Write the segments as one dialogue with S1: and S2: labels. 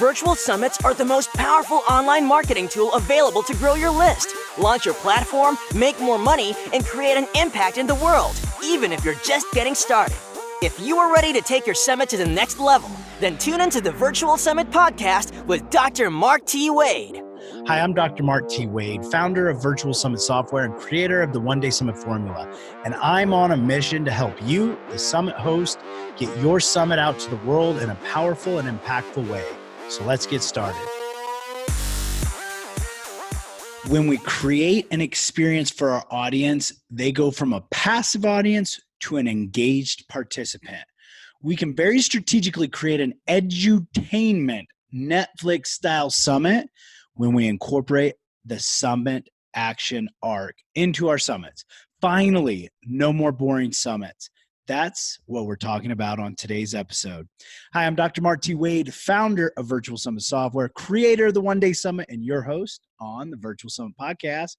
S1: Virtual summits are the most powerful online marketing tool available to grow your list, launch your platform, make more money, and create an impact in the world, even if you're just getting started. If you are ready to take your summit to the next level, then tune into the Virtual Summit Podcast with Dr. Mark T. Wade.
S2: Hi, I'm Dr. Mark T. Wade, founder of Virtual Summit Software and creator of the One Day Summit Formula. And I'm on a mission to help you, the summit host, get your summit out to the world in a powerful and impactful way. So let's get started. When we create an experience for our audience, they go from a passive audience to an engaged participant. We can very strategically create an edutainment Netflix-style summit when we incorporate the summit action arc into our summits. Finally, no more boring summits. That's what we're talking about on today's episode. Hi, I'm Dr. Mark T. Wade, founder of Virtual Summit Software, creator of the One Day Summit, and your host on the Virtual Summit Podcast.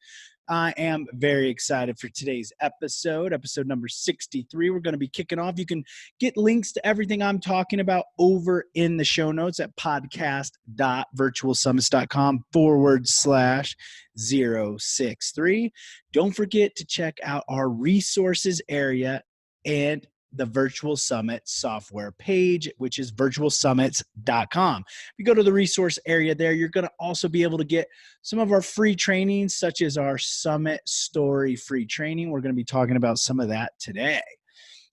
S2: I am very excited for today's episode number 63. We're going to be kicking off. You can get links to everything I'm talking about over in the show notes at podcast.virtualsummits.com/063. Don't forget to check out our resources area and the Virtual Summit software page, which is virtualsummits.com. If you go to the resource area there, you're going to also be able to get some of our free trainings, such as our Summit Story free training. We're going to be talking about some of that today.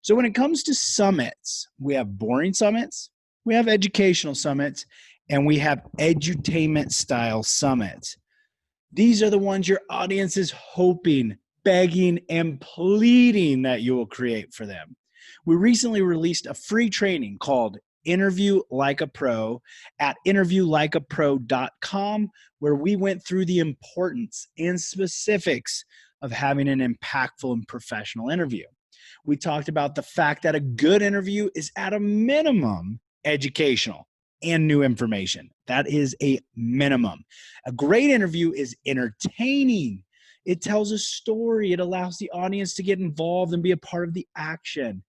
S2: So when it comes to summits, we have boring summits, we have educational summits, and we have edutainment style summits. These are the ones your audience is hoping, begging, and pleading that you will create for them. We recently released a free training called Interview Like a Pro at interviewlikeapro.com, where we went through the importance and specifics of having an impactful and professional interview. We talked about the fact that a good interview is at a minimum educational and new information. That is a minimum. A great interview is entertaining. It tells a story. It allows the audience to get involved and be a part of the action.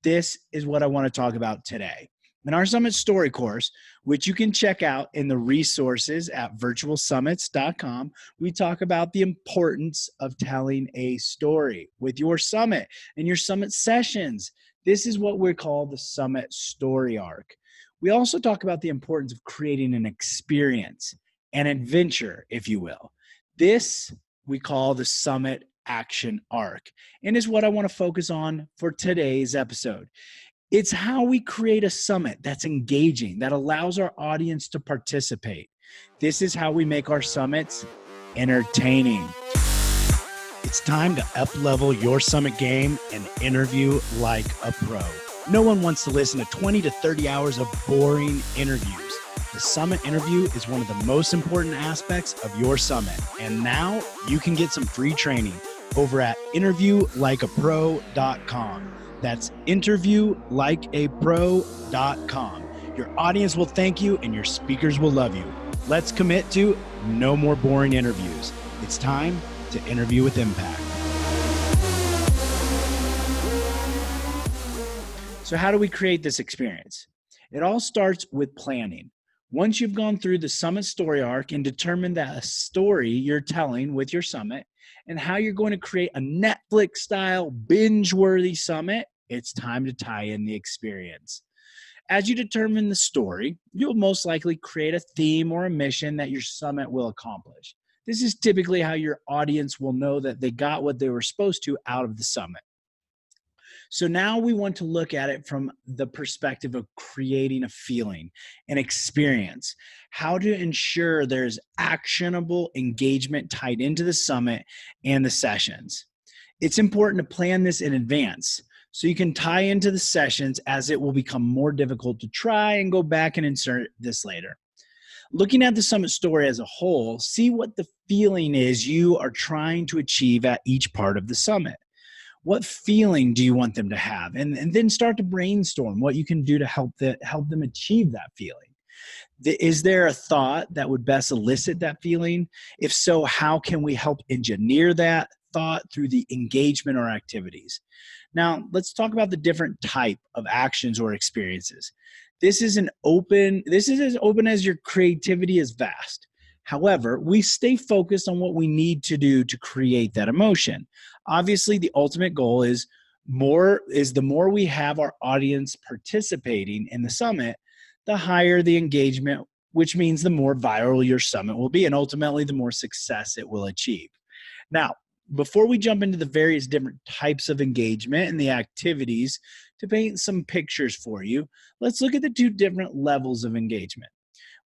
S2: This is what I want to talk about today. In our Summit Story course, which you can check out in the resources at virtualsummits.com, we talk about the importance of telling a story with your summit and your summit sessions. This is what we call the Summit Story arc. We also talk about the importance of creating an experience, an adventure, if you will. This we call the Summit Action Arc, and is what I want to focus on for today's episode. It's how we create a summit that's engaging, that allows our audience to participate. This is how we make our summits entertaining. It's time to up-level your summit game and interview like a pro. No one wants to listen to 20 to 30 hours of boring interviews. The summit interview is one of the most important aspects of your summit. And now you can get some free training over at interviewlikeapro.com. That's interviewlikeapro.com. Your audience will thank you and your speakers will love you. Let's commit to no more boring interviews. It's time to interview with impact. So how do we create this experience? It all starts with planning. Once you've gone through the summit story arc and determined that a story you're telling with your summit and how you're going to create a Netflix-style binge-worthy summit, it's time to tie in the experience. As you determine the story, you'll most likely create a theme or a mission that your summit will accomplish. This is typically how your audience will know that they got what they were supposed to out of the summit. So now we want to look at it from the perspective of creating a feeling, an experience, how to ensure there's actionable engagement tied into the summit and the sessions. It's important to plan this in advance so you can tie into the sessions, as it will become more difficult to try and go back and insert this later. Looking at the summit story as a whole, see what the feeling is you are trying to achieve at each part of the summit. What feeling do you want them to have? And then start to brainstorm what you can do to help them achieve that feeling. Is there a thought that would best elicit that feeling? If so, how can we help engineer that thought through the engagement or activities? Now, let's talk about the different type of actions or experiences. This is as open as your creativity is vast. However, we stay focused on what we need to do to create that emotion. Obviously, the ultimate goal is the more we have our audience participating in the summit, the higher the engagement, which means the more viral your summit will be, and ultimately the more success it will achieve. Now, before we jump into the various different types of engagement and the activities to paint some pictures for you, let's look at the two different levels of engagement.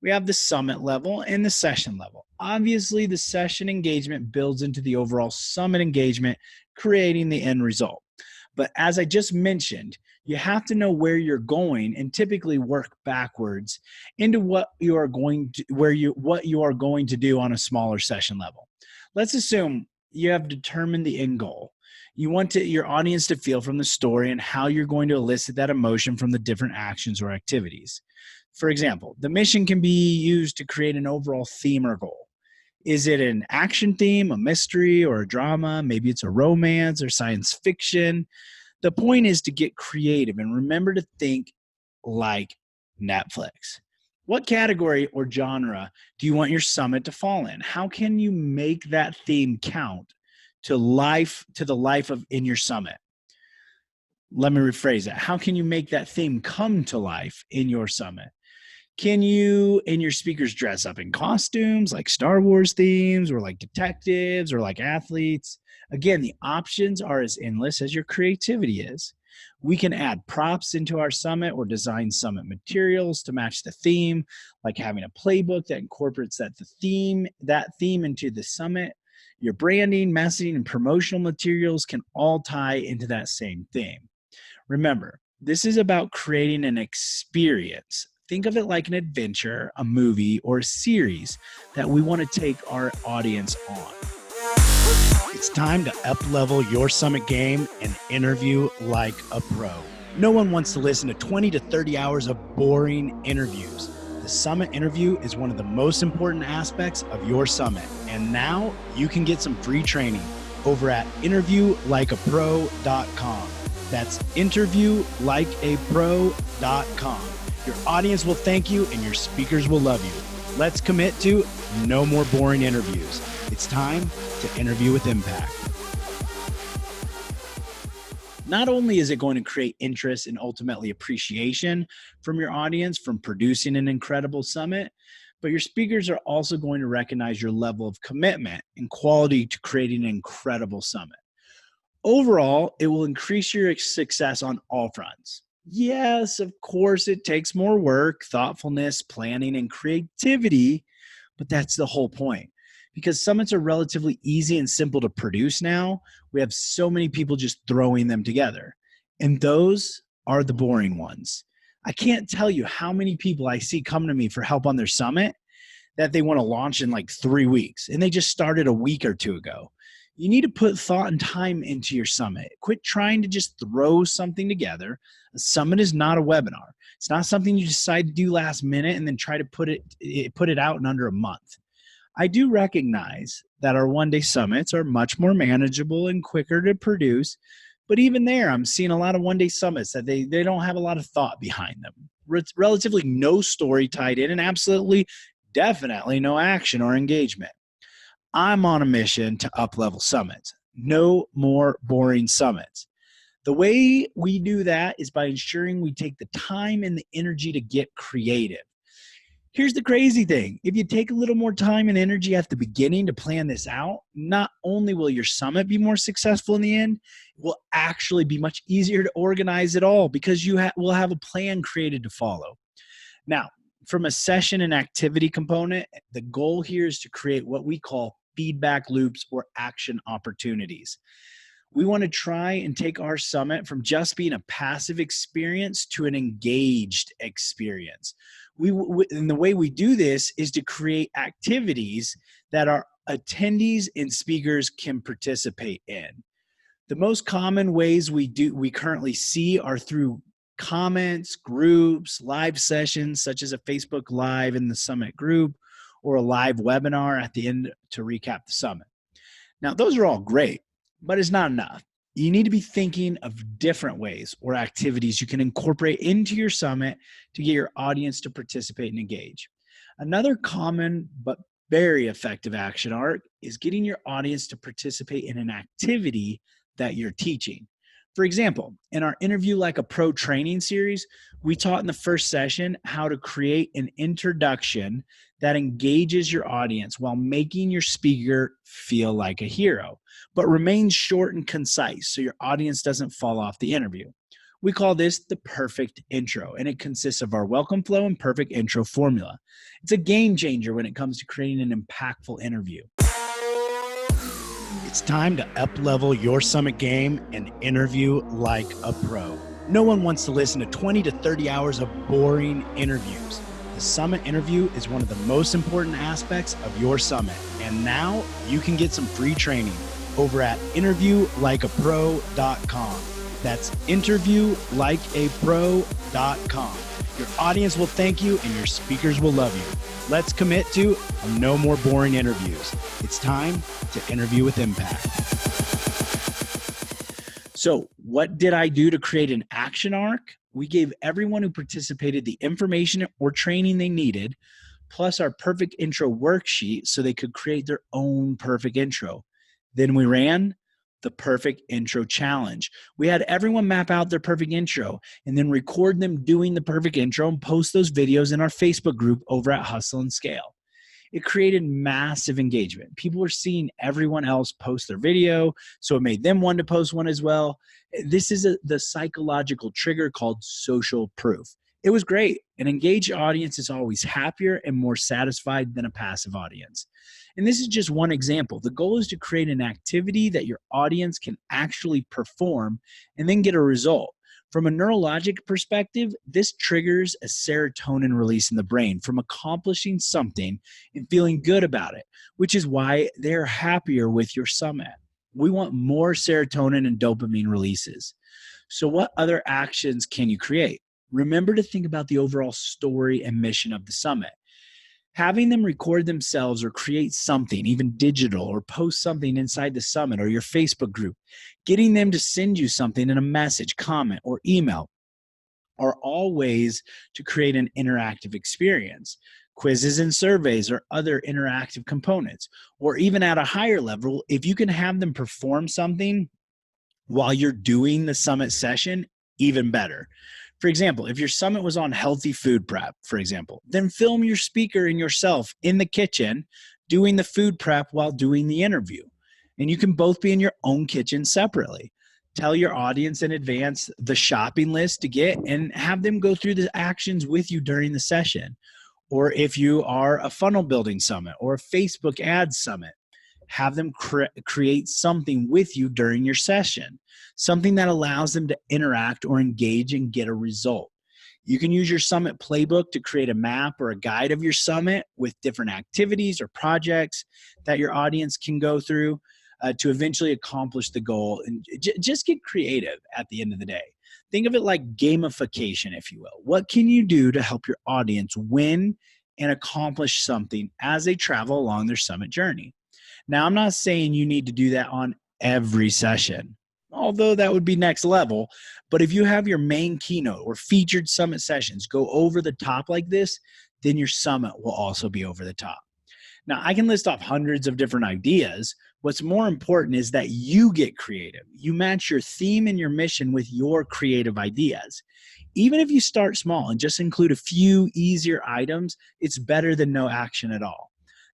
S2: We have the summit level and the session level. Obviously, the session engagement builds into the overall summit engagement, creating the end result. But as I just mentioned, you have to know where you're going and typically work backwards into what you are going to do on a smaller session level. Let's assume you have determined the end goal. You want your audience to feel from the story and how you're going to elicit that emotion from the different actions or activities. For example, the mission can be used to create an overall theme or goal. Is it an action theme, a mystery, or a drama? Maybe it's a romance or science fiction. The point is to get creative and remember to think like Netflix. What category or genre do you want your summit to fall in? How can you make that theme count to the life of in your summit? Let me rephrase that. How can you make that theme come to life in your summit? Can you and your speakers dress up in costumes like Star Wars themes or like detectives or like athletes? Again, the options are as endless as your creativity is. We can add props into our summit or design summit materials to match the theme, like having a playbook that incorporates that theme into the summit. Your branding, messaging, and promotional materials can all tie into that same theme. Remember, this is about creating an experience. Think of it like an adventure, a movie, or a series that we want to take our audience on. It's time to up-level your summit game and interview like a pro. No one wants to listen to 20 to 30 hours of boring interviews. The summit interview is one of the most important aspects of your summit. And now you can get some free training over at interviewlikeapro.com. That's interviewlikeapro.com. Your audience will thank you and your speakers will love you. Let's commit to no more boring interviews. It's time to interview with impact. Not only is it going to create interest and ultimately appreciation from your audience from producing an incredible summit, but your speakers are also going to recognize your level of commitment and quality to creating an incredible summit. Overall, it will increase your success on all fronts. Yes, of course, it takes more work, thoughtfulness, planning, and creativity, but that's the whole point. Because summits are relatively easy and simple to produce now, we have so many people just throwing them together. And those are the boring ones. I can't tell you how many people I see come to me for help on their summit that they want to launch in like 3 weeks, and they just started a week or two ago. You need to put thought and time into your summit. Quit trying to just throw something together. A summit is not a webinar. It's not something you decide to do last minute and then try to put it out in under a month. I do recognize that our one-day summits are much more manageable and quicker to produce, but even there, I'm seeing a lot of one-day summits that they don't have a lot of thought behind them. Relatively no story tied in and absolutely, definitely no action or engagement. I'm on a mission to up-level summits. No more boring summits. The way we do that is by ensuring we take the time and the energy to get creative. Here's the crazy thing. If you take a little more time and energy at the beginning to plan this out, not only will your summit be more successful in the end, it will actually be much easier to organize it all because you will have a plan created to follow. Now, from a session and activity component, the goal here is to create what we call feedback loops or action opportunities. We want to try and take our summit from just being a passive experience to an engaged experience. And the way we do this is to create activities that our attendees and speakers can participate in. The most common ways we currently see are through comments, groups, live sessions, such as a Facebook Live in the summit group, or a live webinar at the end to recap the summit. Now, those are all great, but it's not enough. You need to be thinking of different ways or activities you can incorporate into your summit to get your audience to participate and engage. Another common but very effective action arc is getting your audience to participate in an activity that you're teaching. For example, in our Interview Like a Pro training series, we taught in the first session how to create an introduction that engages your audience while making your speaker feel like a hero, but remains short and concise so your audience doesn't fall off the interview. We call this the perfect intro, and it consists of our welcome flow and perfect intro formula. It's a game changer when it comes to creating an impactful interview. It's time to up-level your summit game and interview like a pro. No one wants to listen to 20 to 30 hours of boring interviews. The summit interview is one of the most important aspects of your summit, and now you can get some free training over at interviewlikeapro.com. That's interviewlikeapro.com. Your audience will thank you and your speakers will love you. Let's commit to no more boring interviews. It's time to interview with impact. So, what did I do to create an action arc? We gave everyone who participated the information or training they needed, plus our perfect intro worksheet so they could create their own perfect intro. Then we ran the perfect intro challenge. We had everyone map out their perfect intro and then record them doing the perfect intro and post those videos in our Facebook group over at Hustle and Scale. It created massive engagement. People were seeing everyone else post their video, so it made them want to post one as well. This is the psychological trigger called social proof. It was great. An engaged audience is always happier and more satisfied than a passive audience. And this is just one example. The goal is to create an activity that your audience can actually perform and then get a result. From a neurologic perspective, this triggers a serotonin release in the brain from accomplishing something and feeling good about it, which is why they're happier with your summit. We want more serotonin and dopamine releases. So what other actions can you create? Remember to think about the overall story and mission of the summit. Having them record themselves or create something, even digital, or post something inside the summit or your Facebook group, getting them to send you something in a message, comment, or email are all ways to create an interactive experience. Quizzes and surveys are other interactive components. Or even at a higher level, if you can have them perform something while you're doing the summit session, even better. For example, if your summit was on healthy food prep, for example, then film your speaker and yourself in the kitchen doing the food prep while doing the interview. And you can both be in your own kitchen separately. Tell your audience in advance the shopping list to get and have them go through the actions with you during the session. Or if you are a funnel building summit or a Facebook ads summit, have them create something with you during your session, something that allows them to interact or engage and get a result. You can use your summit playbook to create a map or a guide of your summit with different activities or projects that your audience can go through to eventually accomplish the goal. And just get creative at the end of the day. Think of it like gamification, if you will. What can you do to help your audience win and accomplish something as they travel along their summit journey? Now, I'm not saying you need to do that on every session, although that would be next level. But if you have your main keynote or featured summit sessions go over the top like this, then your summit will also be over the top. Now, I can list off hundreds of different ideas. What's more important is that you get creative. You match your theme and your mission with your creative ideas. Even if you start small and just include a few easier items, it's better than no action at all.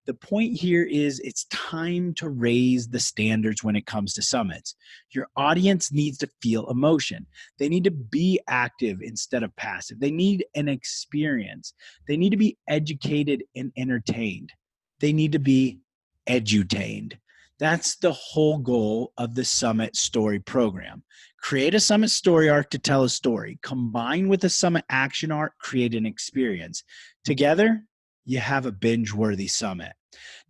S2: The point here is it's time to raise the standards when it comes to summits. Your audience needs to feel emotion. They need to be active instead of passive. They need an experience. They need to be educated and entertained. They need to be edutained. That's the whole goal of the Summit Story program. Create a Summit Story arc to tell a story. Combine with a Summit action arc, create an experience. Together, you have a binge-worthy summit.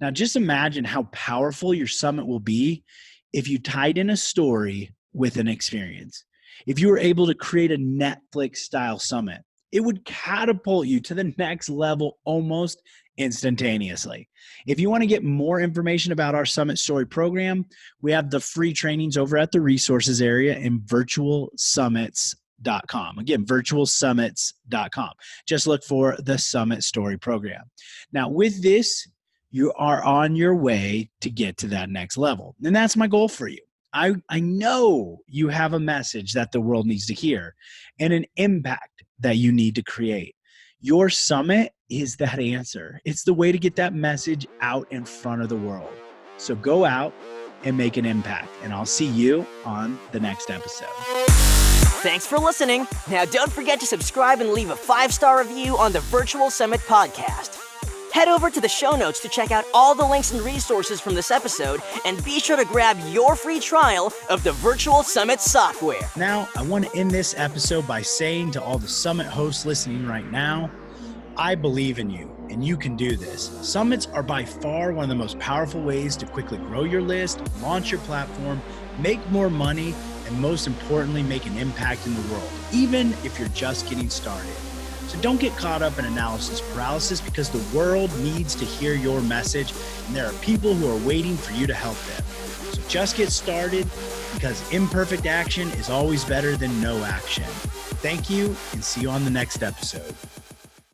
S2: Now, just imagine how powerful your summit will be if you tied in a story with an experience. If you were able to create a Netflix-style summit, It would catapult you to the next level almost instantaneously. If you want to get more information about our Summit Story program, we have the free trainings over at the resources area in virtualsummits.com. Again, virtualsummits.com. Just look for the Summit Story program. Now, with this, you are on your way to get to that next level. And that's my goal for you. I know you have a message that the world needs to hear and an impact that you need to create. Your summit is that answer. It's the way to get that message out in front of the world. So go out and make an impact, and I'll see you on the next episode.
S1: Thanks for listening. Now don't forget to subscribe and leave a 5-star review on the Virtual Summit podcast. Head over to the show notes to check out all the links and resources from this episode, and be sure to grab your free trial of the Virtual Summit software.
S2: Now, I want to end this episode by saying to all the Summit hosts listening right now, I believe in you, and you can do this. Summits are by far one of the most powerful ways to quickly grow your list, launch your platform, make more money, and most importantly, make an impact in the world, even if you're just getting started. So don't get caught up in analysis paralysis, because the world needs to hear your message, and there are people who are waiting for you to help them. So just get started, because imperfect action is always better than no action. Thank you, and see you on the next episode.